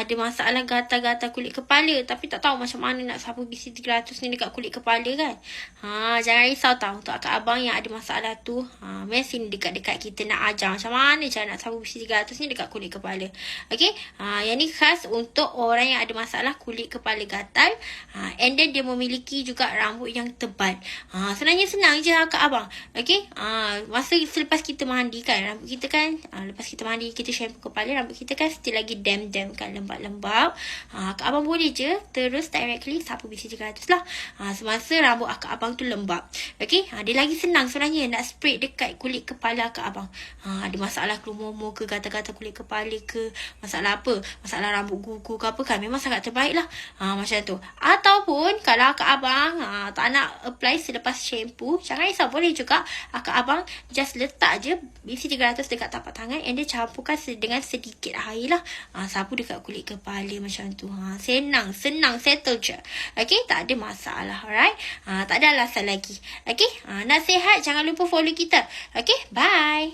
ada masalah gatal-gatal kulit kepala tapi tak tahu macam mana nak sapu BC300 ni dekat kulit kepala kan. Jangan risau tau untuk akak abang yang ada masalah tu. Mari sini dekat-dekat kita nak ajar macam mana cara nak sapu BC300 ni dekat kulit kepala. Okey, yang ni khas untuk orang yang ada masalah kulit kepala gatal. And then dia memiliki juga rambut yang tebal. Sebenarnya senang je akak abang. Okey, masa selepas kita mandi kan, rambut kita kan, lepas kita mandi, kita shampoo kepala, rambut kita kan still lagi damp-damp kan, lembab-lembab. Akak abang boleh je terus directly sapu BC300 lah. Semasa rambut akak abang tu lembab. Okey, dia lagi senang sebenarnya nak spray dekat kulit kepala akak abang. Ada masalah kelumomo ke, gatal-gatal kulit kepala ke, masalah apa, masalah rambut gugur ke apa kan, memang sangat terbaik lah. Macam tu. Ataupun kalau akak abang tak nak apply selepas shampoo, jangan risau, boleh juga akak abang just letak je BC300 dekat tapak tangan and dia campurkan dengan sedikit air lah. Sapu dekat kulit kepala macam tu. Senang, settle je. Okay, tak ada masalah. Alright, tak ada alasan lagi. Okay, nak sihat jangan lupa follow kita. Okay, bye.